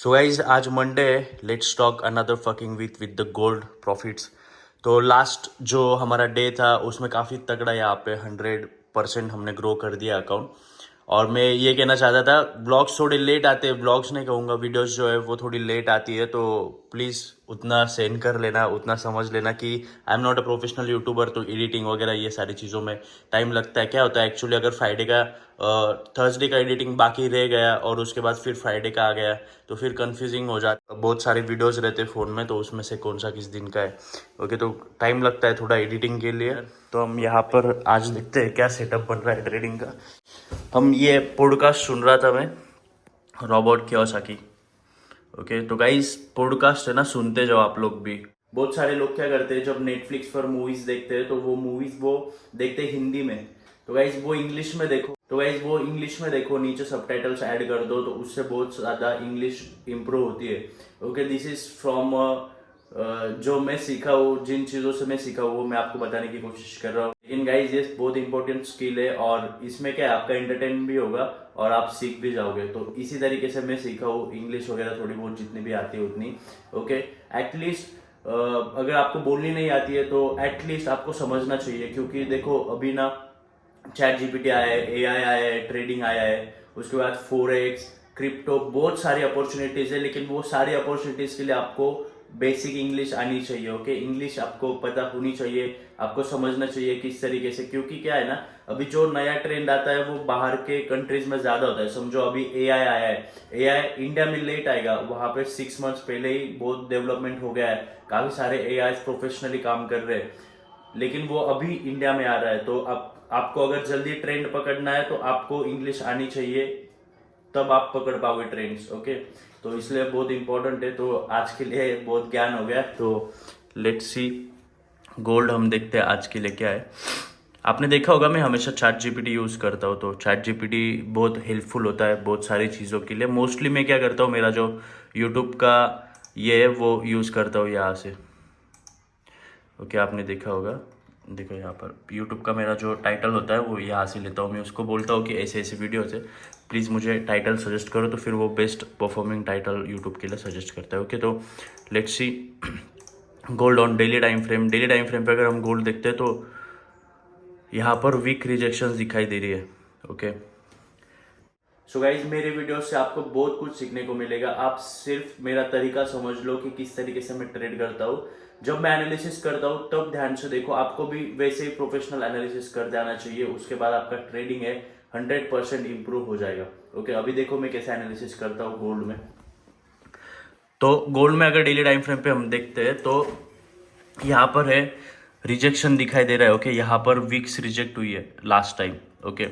So guys आज Monday है, let's talk another fucking with the gold profits. तो last जो हमारा डे था उसमें काफ़ी तगड़ा यहाँ पे 100% हमने ग्रो कर दिया अकाउंट। और मैं ये कहना चाहता था, ब्लॉग्स थोड़े लेट आते हैं, ब्लॉग्स नहीं कहूँगा, वीडियोस जो है वो थोड़ी लेट आती है, तो प्लीज़ उतना सेंड कर लेना, उतना समझ लेना कि I am not a professional YouTuber, तो एडिटिंग वगैरह ये सारी चीज़ों में टाइम लगता है। क्या होता है एक्चुअली, अगर फ्राइडे का थर्सडे का एडिटिंग बाकी रह गया और उसके बाद फिर फ्राइडे का आ गया तो फिर कंफ्यूजिंग हो जाता, बहुत सारे वीडियोस रहते हैं फ़ोन में, तो उसमें से कौन सा किस दिन का है। ओके, तो टाइम लगता है थोड़ा एडिटिंग के लिए। तो हम यहाँ पर आज देखते हैं क्या सेटअप बन रहा है ट्रेडिंग का। हम ये पॉडकास्ट सुन रहा था मैं, रॉबर्ट कियोसाकी। ओके, तो गाइस पॉडकास्ट है ना, सुनते जाओ आप लोग भी। बहुत सारे लोग क्या करते हैं, जब नेटफ्लिक्स पर मूवीज देखते हैं तो वो मूवीज वो देखते हैं हिंदी में, तो गाइस वो इंग्लिश में देखो। नीचे सबटाइटल्स ऐड कर दो, तो उससे बहुत ज़्यादा इंग्लिश इम्प्रूव होती है। ओके, दिस इज फ्रॉम जो मैं सीखा हूँ, जिन चीज़ों से मैं सीखा हूँ वो मैं आपको बताने की कोशिश कर रहा हूँ। लेकिन गाइज ये बहुत इंपॉर्टेंट स्किल है, और इसमें क्या है, आपका एंटरटेन भी होगा और आप सीख भी जाओगे। तो इसी तरीके से मैं सीखा हूँ इंग्लिश वगैरह, थोड़ी बहुत जितनी भी आती है उतनी। ओके, एटलीस्ट अगर आपको बोलनी नहीं आती है तो एटलीस्ट आपको समझना चाहिए, क्योंकि देखो अभी ना चैट जीपीटी आया है, एआई आया है, ट्रेडिंग आया है, उसके बाद फॉरेक्स, क्रिप्टो, बहुत सारी अपॉर्चुनिटीज है। लेकिन वो सारी अपॉर्चुनिटीज के लिए आपको बेसिक इंग्लिश आनी चाहिए। ओके, इंग्लिश आपको पता होनी चाहिए, आपको समझना चाहिए किस तरीके से, क्योंकि क्या है ना, अभी जो नया ट्रेंड आता है वो बाहर के कंट्रीज में ज्यादा होता है। समझो अभी एआई आया है, एआई इंडिया में लेट आएगा, वहां पे 6 मंथ्स पहले ही बहुत डेवलपमेंट हो गया है, काफी सारे एआई प्रोफेशनली काम कर रहे हैं, लेकिन वो अभी इंडिया में आ रहा है। तो आपको अगर जल्दी ट्रेंड पकड़ना है तो आपको इंग्लिश आनी चाहिए, तब आप पकड़ पाओगे ट्रेंड्स। ओके, तो इसलिए बहुत इंपॉर्टेंट है। तो आज के लिए बहुत ज्ञान हो गया, तो लेट्स सी गोल्ड हम देखते हैं आज के लिए क्या है। आपने देखा होगा मैं हमेशा चैट जीपीटी यूज़ करता हूँ, तो चैट जीपीटी बहुत हेल्पफुल होता है बहुत सारी चीज़ों के लिए। मोस्टली मैं क्या करता हूँ, मेरा जो यूट्यूब का ये है वो यूज़ करता हूँ यहाँ से। ओके, आपने देखा होगा, देखो यहाँ पर यूट्यूब का मेरा जो टाइटल होता है वो यहाँ से लेता हूँ। मैं उसको बोलता हूँ कि ऐसे ऐसे वीडियोस है, प्लीज़ मुझे टाइटल सजेस्ट करो, तो फिर वो बेस्ट परफॉर्मिंग टाइटल यूट्यूब के लिए सजेस्ट करता है। ओके, तो let's see gold on daily time frame. Daily time frame पे अगर हम गोल्ड देखते हैं तो यहाँ पर वीक रिजेक्शंस दिखाई दे रही है। ओके, सो गाइज मेरे वीडियो से आपको बहुत कुछ सीखने को मिलेगा। आप सिर्फ मेरा तरीका समझ लो कि किस तरीके से मैं ट्रेड करता हूँ। जब मैं एनालिसिस करता हूँ तब ध्यान से देखो, आपको भी वैसे ही प्रोफेशनल एनालिसिस कर देना चाहिए, उसके बाद आपका ट्रेडिंग है 100% इंप्रूव हो जाएगा। ओके, अभी देखो मैं कैसे एनालिसिस करता हूँ गोल्ड में। तो गोल्ड में अगर डेली टाइम फ्रेम पे हम देखते हैं तो यहाँ पर है रिजेक्शन दिखाई दे रहा है। ओके, यहाँ पर वीक्स रिजेक्ट हुई है लास्ट टाइम। ओके,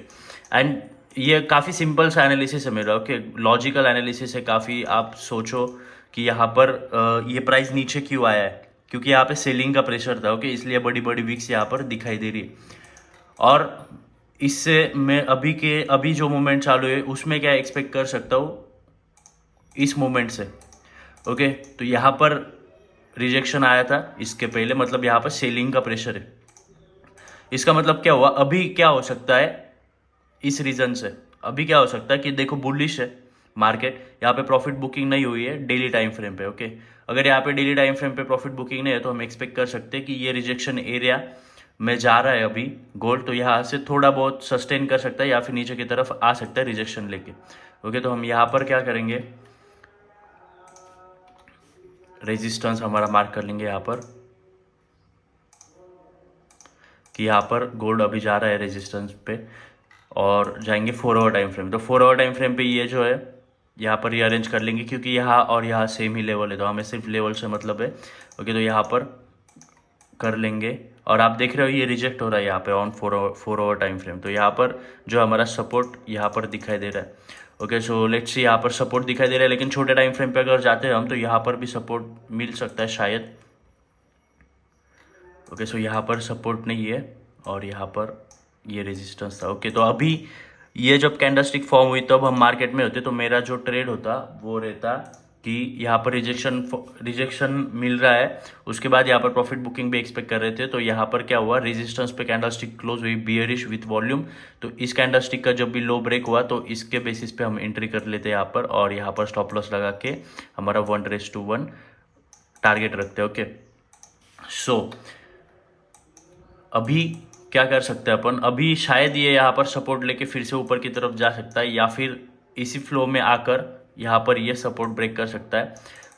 एंड ये काफ़ी सिंपल सा एनालिसिस है मेरा। ओके, लॉजिकल एनालिसिस है काफ़ी। आप सोचो कि यहाँ पर ये प्राइस नीचे क्यों आया है, क्योंकि यहाँ पे सेलिंग का प्रेशर था। ओके, इसलिए बड़ी बड़ी वीक्स यहाँ पर दिखाई दे रही है। और इससे मैं अभी जो मूवमेंट चालू है उसमें क्या एक्सपेक्ट कर सकता हूँ इस मूवमेंट से। ओके, तो यहाँ पर रिजेक्शन आया था इसके पहले, मतलब यहाँ पर सेलिंग का प्रेशर है। इसका मतलब क्या हुआ, अभी क्या हो सकता है इस रीजन से, अभी क्या हो सकता है कि देखो बुलिश है मार्केट, यहाँ पे प्रॉफिट बुकिंग नहीं हुई है डेली टाइम फ्रेम पे। ओके, अगर यहाँ पे डेली टाइम फ्रेम पे प्रॉफिट बुकिंग नहीं है तो हम एक्सपेक्ट कर सकते हैं कि ये रिजेक्शन एरिया में जा रहा है अभी गोल्ड, तो यहाँ से थोड़ा बहुत सस्टेन कर सकता है या फिर नीचे की तरफ आ सकता है रिजेक्शन लेके। ओके, तो हम यहाँ पर क्या करेंगे, रेजिस्टेंस हमारा मार्क कर लेंगे यहाँ पर कि यहाँ पर गोल्ड अभी जा रहा है रेजिस्टेंस पे, और जाएंगे 4 आवर टाइम फ्रेम। तो 4 आवर टाइम फ्रेम पे ये जो है यहाँ पर रीअरेंज कर लेंगे, क्योंकि यहाँ और यहाँ सेम ही लेवल है, तो हमें सिर्फ लेवल से मतलब है। ओके, तो यहाँ पर कर लेंगे, और आप देख रहे हो ये रिजेक्ट हो रहा है यहाँ पे ऑन 4 आवर टाइम फ्रेम। तो यहाँ पर जो हमारा सपोर्ट यहाँ पर दिखाई दे रहा है। ओके, सो लेट्स सी, यहाँ पर सपोर्ट दिखाई दे रहा है, लेकिन छोटे टाइम फ्रेम पे अगर जाते हैं हम तो यहाँ पर भी सपोर्ट मिल सकता है शायद। ओके, सो यहाँ पर सपोर्ट नहीं है और यहाँ पर ये रेजिस्टेंस था। ओके, तो अभी ये जब कैंडलस्टिक फॉर्म हुई तब हम मार्केट में होते, तो मेरा जो ट्रेड होता वो रहता कि यहाँ पर रिजेक्शन मिल रहा है, उसके बाद यहाँ पर प्रॉफिट बुकिंग भी एक्सपेक्ट कर रहे थे। तो यहाँ पर क्या हुआ, रेजिस्टेंस पे कैंडल स्टिक क्लोज हुई बियरिश विथ वॉल्यूम। तो इस कैंडल स्टिक का जब भी लो ब्रेक हुआ तो इसके बेसिस पे हम एंट्री कर लेते हैं यहाँ पर, और यहाँ पर स्टॉप लॉस लगा के हमारा 1:1 टारगेट रखते हैं। ओके, सो अभी क्या कर सकते हैं अपन, अभी शायद ये यहाँ पर सपोर्ट लेके फिर से ऊपर की तरफ जा सकता है, या फिर इसी फ्लो में आकर यहाँ पर ये सपोर्ट ब्रेक कर सकता है।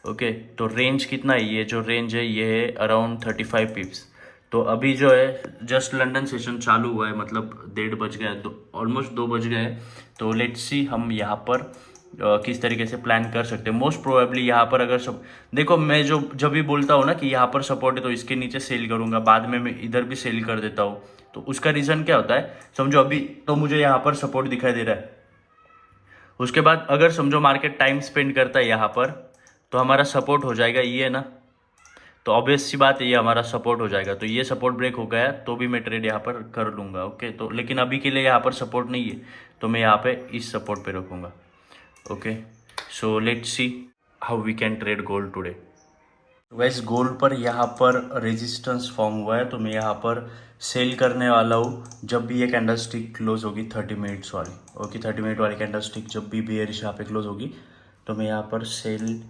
ओके, तो रेंज कितना है, ये जो रेंज है ये है अराउंड 35 पिप्स। तो अभी जो है जस्ट लंदन सेशन चालू हुआ है, मतलब 1:30 बज गया है, ऑलमोस्ट 2 बज गए हैं। तो लेट्स सी हम यहाँ पर किस तरीके से प्लान कर सकते हैं। मोस्ट प्रोबेबली यहाँ पर अगर सब देखो, मैं जब भी बोलता हूँ ना कि यहाँ पर सपोर्ट है तो इसके नीचे सेल करूँगा, बाद में मैं इधर भी सेल कर देता हूँ। तो उसका रीज़न क्या होता है, समझो अभी तो मुझे यहाँ पर सपोर्ट दिखाई दे रहा है, उसके बाद अगर समझो मार्केट टाइम स्पेंड करता है यहाँ पर तो हमारा सपोर्ट हो जाएगा ये ना, तो ऑब्वियस सी बात है ये हमारा सपोर्ट हो जाएगा। तो ये सपोर्ट ब्रेक हो गया तो भी मैं ट्रेड यहाँ पर कर लूँगा। ओके, तो लेकिन अभी के लिए यहाँ पर सपोर्ट नहीं है, तो मैं यहाँ पे इस सपोर्ट पे रखूँगा। Okay, so let's see how we can trade gold today. वैसे गोल्ड पर यहाँ पर रेजिस्टेंस फॉर्म हुआ है, तो मैं यहाँ पर सेल करने वाला हूँ जब भी ये कैंडल स्टिक क्लोज होगी 30 मिनट्स वाली। ओके, 30 मिनट वाली कैंडल स्टिक जब भी बेयरिश यहाँ पे क्लोज होगी तो मैं यहाँ पर सेल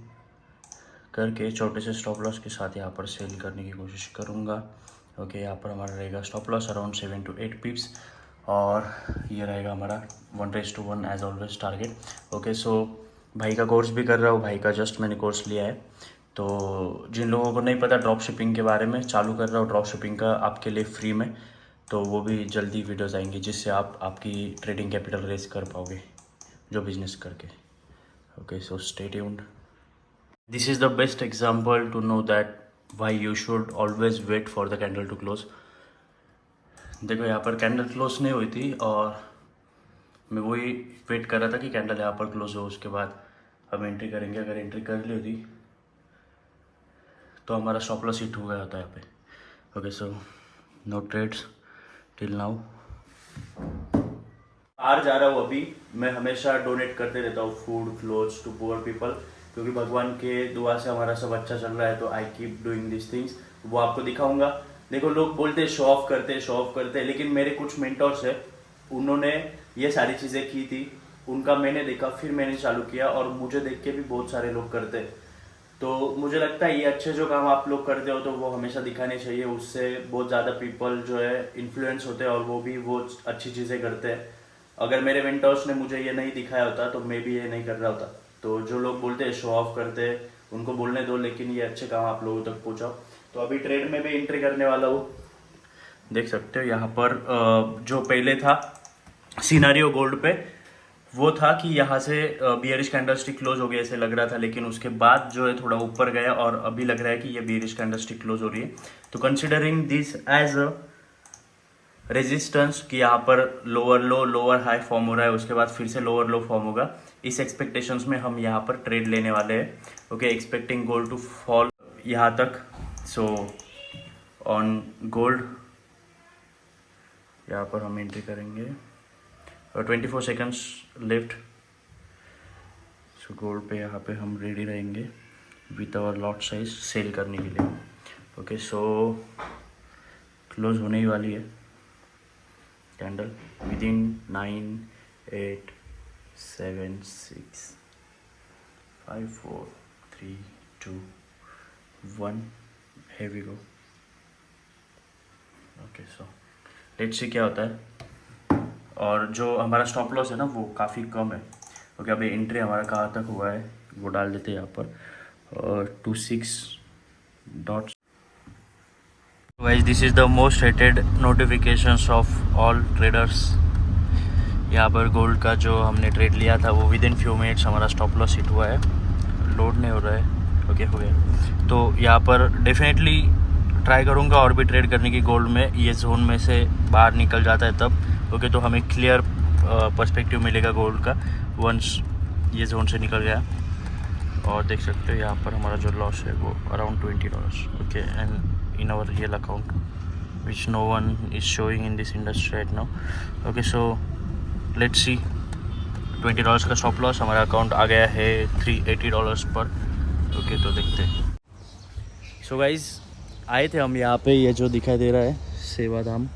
करके छोटे से स्टॉप लॉस के साथ यहाँ पर सेल करने की कोशिश करूँगा। ओके, यहाँ पर हमारा रहेगा स्टॉप लॉस अराउंड 7 to 8 पिप्स, और ये रहेगा हमारा 1:1 एज ऑलवेज टारगेट। ओके, सो भाई का कोर्स भी कर रहा हूँ, भाई का जस्ट मैंने कोर्स लिया है। तो जिन लोगों को नहीं पता ड्रॉप शिपिंग के बारे में, चालू कर रहा हूँ ड्रॉप शिपिंग का आपके लिए फ्री में, तो वो भी जल्दी वीडियोज़ आएंगी जिससे आप आपकी ट्रेडिंग कैपिटल रेज कर पाओगे जो बिजनेस करके। Okay, so stay tuned. This is the best example to know that why you should always wait for the candle to close. देखो यहाँ पर कैंडल क्लोज नहीं हुई थी और मैं वही वेट कर रहा था कि कैंडल यहाँ पर क्लोज हो, उसके बाद हम एंट्री करेंगे। अगर एंट्री कर ली होती तो हमारा स्टॉप लॉस हिट हो गया होता है यहाँ पे। Okay, so no trades till now. बाहर जा रहा हूँ अभी, मैं हमेशा डोनेट करते रहता हूँ food clothes to poor people, क्योंकि भगवान के दुआ से हमारा सब अच्छा चल रहा है। तो I keep doing this things, वो आपको दिखाऊंगा। देखो लोग बोलते हैं शो ऑफ करते हैं, लेकिन मेरे कुछ मेंटर्स है उन्होंने ये सारी चीज़ें की थी, उनका मैंने देखा, फिर मैंने चालू किया, और मुझे देख के भी बहुत सारे लोग करते हैं। तो मुझे लगता है ये अच्छे जो काम आप लोग करते हो तो वो हमेशा दिखाने चाहिए, उससे बहुत ज़्यादा पीपल जो है इन्फ्लुएंस होते हैं और वो भी वो अच्छी चीज़ें करते हैं। अगर मेरे मेंटर्स ने मुझे ये नहीं दिखाया होता तो मैं भी ये नहीं कर रहा होता। तो जो लोग बोलते हैं शो ऑफ करते हैं उनको बोलने दो, लेकिन ये अच्छे काम आप लोगों तक पहुँचाओ। तो अभी ट्रेड में भी एंट्री करने वाला हूँ, देख सकते हो यहाँ पर जो पहले था सिनारियो गोल्ड पे वो था कि यहाँ से बियरिश कैंडल स्टिक क्लोज हो गया ऐसे लग रहा था, लेकिन उसके बाद जो है थोड़ा ऊपर गया और अभी लग रहा है कि ये बियरिश कैंडल स्टिक क्लोज हो रही है। तो considering this as a resistance कि यहाँ पर lower low lower high form हो रहा है, उसके बाद फिर से लोअर लो फॉर्म होगा, इस एक्सपेक्टेशंस में हम यहाँ पर ट्रेड लेने वाले हैं। Okay, expecting gold to fall यहाँ तक। सो ऑन गोल्ड यहाँ पर हम एंट्री करेंगे और 24 सेकंड्स लेफ्ट। सो गोल्ड पे यहाँ पे हम रेडी रहेंगे with our lot size sell करने के लिए। ओके, सो क्लोज होने ही वाली है candle within 9, 8, 7, 6, 5, 4, 3, 2, 1, here we go। Okay, so let's सी क्या होता है। और जो हमारा स्टॉप लॉस है ना वो काफ़ी कम है। ओके, अभी एंट्री हमारा कहाँ तक हुआ है वो डाल देते हैं यहाँ पर, और 26 dots. Guys, this is the most rated notifications of all traders. यहाँ पर गोल्ड का जो हमने ट्रेड लिया था वो विद इन फ्यू मिनट्स हमारा स्टॉप लॉस हिट हुआ है, लोड नहीं हो रहा है। ओके, हो गया। तो यहाँ पर डेफिनेटली ट्राई करूँगा और भी ट्रेड करने की गोल्ड में, ये जोन में से बाहर निकल जाता है तब। ओके, तो हमें क्लियर पर्सपेक्टिव मिलेगा गोल्ड का वंस ये जोन से निकल गया। और देख सकते हो यहाँ पर हमारा जो लॉस है वो around $20। Okay, and in our real account which no one is showing in this industry right now. Okay, so let's see $20 का स्टॉप लॉस, हमारा अकाउंट आ गया है $380 पर। ओके तो देखते हैं। सो गाइज आए थे हम यहाँ पे, ये जो दिखाई दे रहा है सेवाधाम।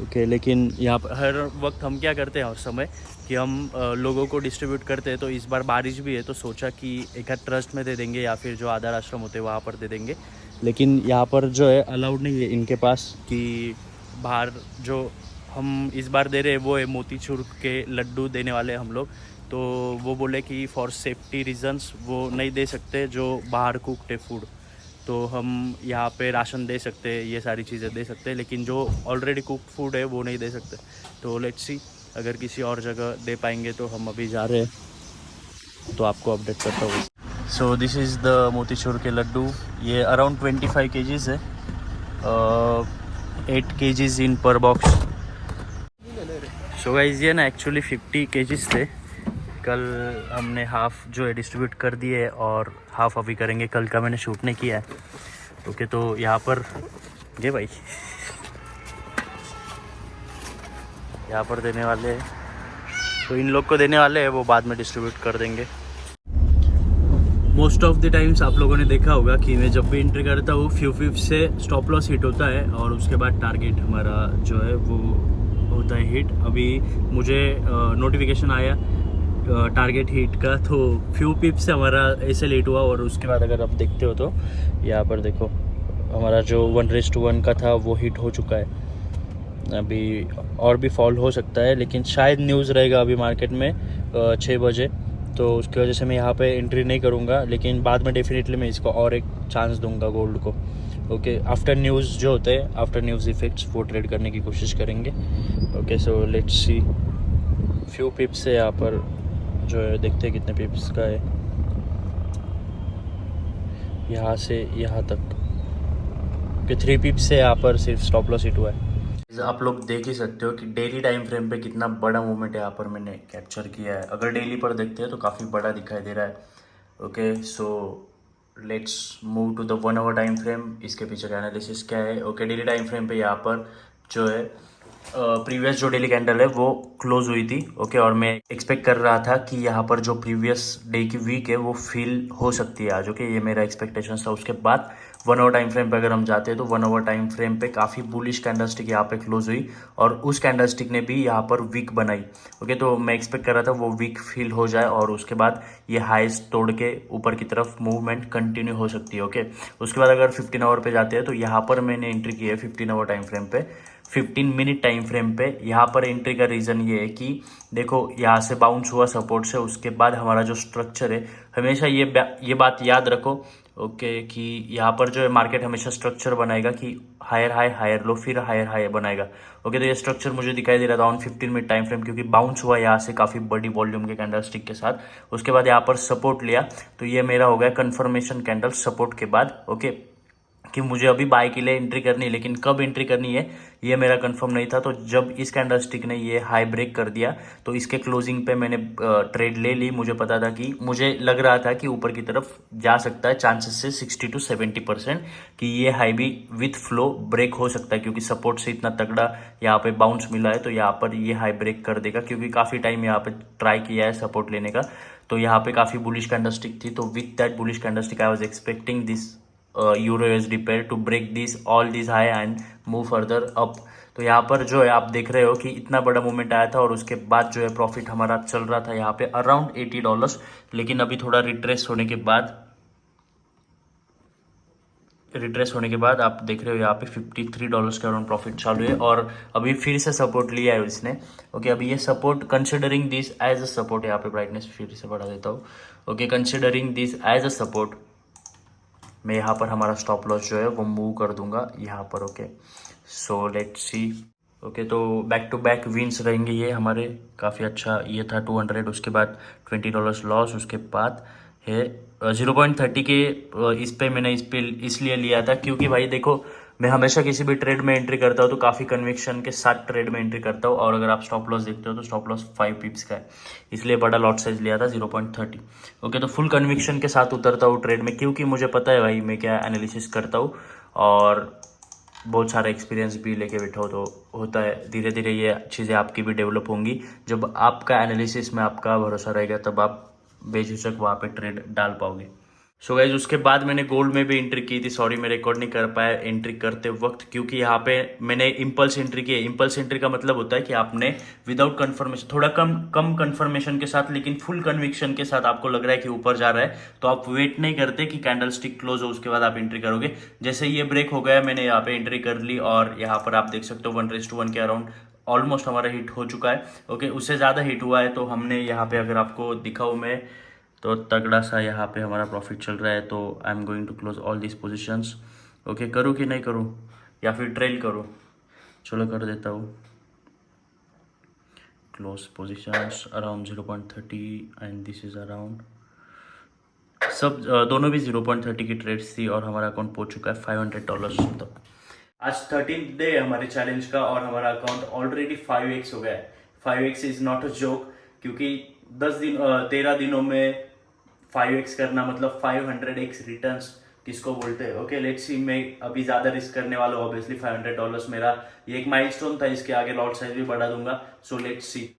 ओके लेकिन यहाँ पर हर वक्त हम क्या करते हैं हर समय कि हम लोगों को डिस्ट्रीब्यूट करते हैं। तो इस बार बारिश भी है तो सोचा कि एक आध ट्रस्ट में दे देंगे या फिर जो आधार आश्रम होते हैं वहाँ पर दे देंगे। लेकिन यहाँ पर जो है अलाउड नहीं है इनके पास कि बाहर जो हम इस बार दे रहे हैं वो है मोतीचूर के लड्डू देने वाले हम लोग। तो वो बोले कि फॉर सेफ्टी रीजंस वो नहीं दे सकते जो बाहर कुकड है फूड। तो हम यहाँ पे राशन दे सकते हैं, ये सारी चीज़ें दे सकते हैं, लेकिन जो ऑलरेडी कुकड फूड है वो नहीं दे सकते। तो लेट्स सी अगर किसी और जगह दे पाएंगे तो हम अभी जा रहे हैं तो आपको अपडेट करता हूँ। सो दिस इज़ द मोतीचूर के लड्डू। ये अराउंड 25 kgs है, 8 kgs इन पर बॉक्स। सो गाइस ये ना एक्चुअली 50 kgs थे। कल हमने हाफ़ जो है डिस्ट्रीब्यूट कर दिए और हाफ़ अभी करेंगे। कल का मैंने शूट नहीं किया है। ओके तो यहाँ पर ये भाई यहाँ पर देने वाले हैं, तो इन लोग को देने वाले हैं, वो बाद में डिस्ट्रीब्यूट कर देंगे। मोस्ट ऑफ द टाइम्स आप लोगों ने देखा होगा कि मैं जब भी एंट्री करता हूँ फ्यू फिफ्थ से स्टॉप लॉस हिट होता है और उसके बाद टारगेट हमारा जो है वो होता है हिट। अभी मुझे नोटिफिकेशन आया टारगेट हिट का, तो फ्यू पिप से हमारा ऐसे लेट हुआ और उसके बाद अगर आप देखते हो तो यहाँ पर देखो हमारा जो 1:1 का था वो हिट हो चुका है। अभी और भी फॉल हो सकता है, लेकिन शायद न्यूज़ रहेगा अभी मार्केट में 6 बजे, तो उसकी वजह से मैं यहाँ पे एंट्री नहीं करूँगा। लेकिन बाद में डेफिनेटली मैं इसको और एक चांस दूंगा गोल्ड को। ओके आफ्टर न्यूज़ जो होते हैं, आफ्टर न्यूज़ इफेक्ट्स, वो ट्रेड करने की कोशिश करेंगे। Okay so let's C. Few पिप्स है यहाँ पर जो है, देखते हैं कितने पिप्स का है यहाँ से यहाँ तक कि 3 पिप्स से यहाँ पर सिर्फ स्टॉप लॉस हिट हुआ है। आप लोग देख ही सकते हो कि डेली टाइम फ्रेम पे कितना बड़ा मूवमेंट यहाँ पर मैंने कैप्चर किया है। अगर डेली पर देखते हैं तो काफ़ी बड़ा दिखाई दे रहा है। Okay so let's move to the 1 hour time frame. इसके पीछे का एनालिसिस क्या है। ओके डेली टाइम फ्रेम पे यहाँ पर जो है प्रीवियस जो डेली कैंडल है वो क्लोज हुई थी। ओके और मैं एक्सपेक्ट कर रहा था कि यहाँ पर जो प्रीवियस डे की वीक है वो फील हो सकती है आज। ओके ये मेरा एक्सपेक्टेशन था। उसके बाद 1 आवर टाइम फ्रेम पे अगर हम जाते हैं तो 1 आवर टाइम फ्रेम पे काफ़ी बुलिश कैंडलस्टिक यहाँ पे क्लोज हुई और उस कैंडलस्टिक ने भी यहाँ पर वीक बनाई। ओके तो मैं एक्सपेक्ट कर रहा था वो वीक फील हो जाए और उसके बाद ये हाइज तोड़ के ऊपर की तरफ मूवमेंट कंटिन्यू हो सकती है। ओके उसके बाद अगर 15 आवर पे जाते हैं तो यहाँ पर मैंने एंट्री की है 15 आवर टाइम फ्रेम पे। 15 मिनट टाइम फ्रेम पे यहाँ पर एंट्री का रीज़न ये है कि देखो यहाँ से बाउंस हुआ सपोर्ट से, उसके बाद हमारा जो स्ट्रक्चर है, हमेशा ये बात याद रखो। ओके कि यहाँ पर जो है मार्केट हमेशा स्ट्रक्चर बनाएगा कि हायर हाई हायर लो फिर हायर हाई बनाएगा। ओके तो ये स्ट्रक्चर मुझे दिखाई दे रहा था ऑन 15 मिनट टाइम फ्रेम, क्योंकि बाउंस हुआ यहाँ से काफ़ी बड़ी वॉल्यूम के कैंडलस्टिक के साथ। उसके बाद यहाँ पर सपोर्ट लिया, तो ये मेरा हो गया कन्फर्मेशन कैंडल सपोर्ट के बाद। ओके कि मुझे अभी बाय के लिए एंट्री करनी है, लेकिन कब एंट्री करनी है ये मेरा कंफर्म नहीं था। तो जब इस कैंडलस्टिक ने ये हाई ब्रेक कर दिया तो इसके क्लोजिंग पे मैंने ट्रेड ले ली। मुझे पता था कि मुझे लग रहा था कि ऊपर की तरफ जा सकता है, चांसेस से 60 to 70% कि ये हाई भी विथ फ्लो ब्रेक हो सकता है, क्योंकि सपोर्ट से इतना तगड़ा यहाँ पे बाउंस मिला है। तो यहाँ पर ये हाई ब्रेक कर देगा, क्योंकि काफ़ी टाइम यहाँ पे ट्राई किया है सपोर्ट लेने का। तो यहाँ पे काफ़ी बुलिश कैंडलस्टिक थी, तो with that bullish candlestick I was expecting this euro USD pair to break this all this high and move further up. तो यहाँ पर जो है आप देख रहे हो कि इतना बड़ा मूवमेंट आया था और उसके बाद जो है प्रॉफिट हमारा चल रहा था यहाँ पे अराउंड $80। लेकिन अभी थोड़ा रिट्रेस होने के बाद आप देख रहे हो यहाँ पे $53 के अराउंड प्रॉफिट चालू है और अभी फिर से सपोर्ट लिया है इसने। ओके अभी ये support considering this as a support, यहाँ पे ब्राइटनेस फिर से बढ़ा देता हूँ। Okay considering this as a support, मैं यहाँ पर हमारा स्टॉप लॉस जो है वो मूव कर दूंगा यहाँ पर। Okay so let's C. Okay तो बैक टू बैक विंस रहेंगे ये हमारे, काफ़ी अच्छा ये था 200, उसके बाद $20 लॉस, उसके बाद है 0.30 के इस पे मैंने इसलिए लिया था क्योंकि भाई देखो मैं हमेशा किसी भी ट्रेड में एंट्री करता हूँ तो काफ़ी कन्विक्शन के साथ ट्रेड में एंट्री करता हूँ। और अगर आप स्टॉप लॉस देखते हो तो स्टॉप लॉस 5 पिप्स का है, इसलिए बड़ा लॉट साइज लिया था 0.30। ओके तो फुल कन्विक्शन के साथ उतरता हूँ ट्रेड में, क्योंकि मुझे पता है भाई मैं क्या एनालिसिस करता हूँ और बहुत सारा एक्सपीरियंस भी लेके बैठा हो तो होता है, धीरे धीरे ये चीज़ें आपकी भी डेवलप होंगी। जब आपका एनालिसिस में आपका भरोसा रहेगा तब आप बेझिझक वहाँ पे ट्रेड डाल पाओगे। सो गाइज उसके बाद मैंने गोल्ड में भी एंट्री की थी। सॉरी मैं रिकॉर्ड नहीं कर पाया एंट्री करते वक्त, क्योंकि यहाँ पे मैंने इम्पल्स एंट्री की है। इम्पल्स एंट्री का मतलब होता है कि आपने विदाउट कंफर्मेशन, थोड़ा कम कंफर्मेशन के साथ लेकिन फुल कन्विक्शन के साथ आपको लग रहा है कि ऊपर जा रहा है, तो आप वेट नहीं करते कि कैंडल स्टिक क्लोज हो उसके बाद आप एंट्री करोगे। जैसे ये ब्रेक हो गया मैंने यहाँ पे एंट्री कर ली और यहाँ पर आप देख सकते हो 1:1 के अराउंड ऑलमोस्ट हमारा हिट हो चुका है। ओके, उससे ज़्यादा हिट हुआ है तो हमने यहाँ पे अगर आपको दिखाऊँ मैं तो तगड़ा सा यहाँ पे हमारा प्रॉफिट चल रहा है। तो I am going to close all this positions. Okay, करूँ कि नहीं करूँ या फिर ट्रेल करूँ? चलो कर देता हूँ। Close positions around 0.30 and this is around सब दोनों भी 0.30 की ट्रेड्स थी और हमारा अकाउंट पहुंच चुका है $500 तक। आज 13th डे हमारे चैलेंज का और हमारा अकाउंट ऑलरेडी 5x हो गया है। 5x is not a joke, क्योंकि 13 दिनों में 5x करना मतलब 500x रिटर्न्स किसको बोलते हैं। ओके लेट्स सी, मैं अभी ज़्यादा रिस्क करने वाला हूँ। ऑब्वियसली $500 मेरा ये एक माइलस्टोन था, इसके आगे लॉट साइज भी बढ़ा दूंगा। सो लेट्स सी।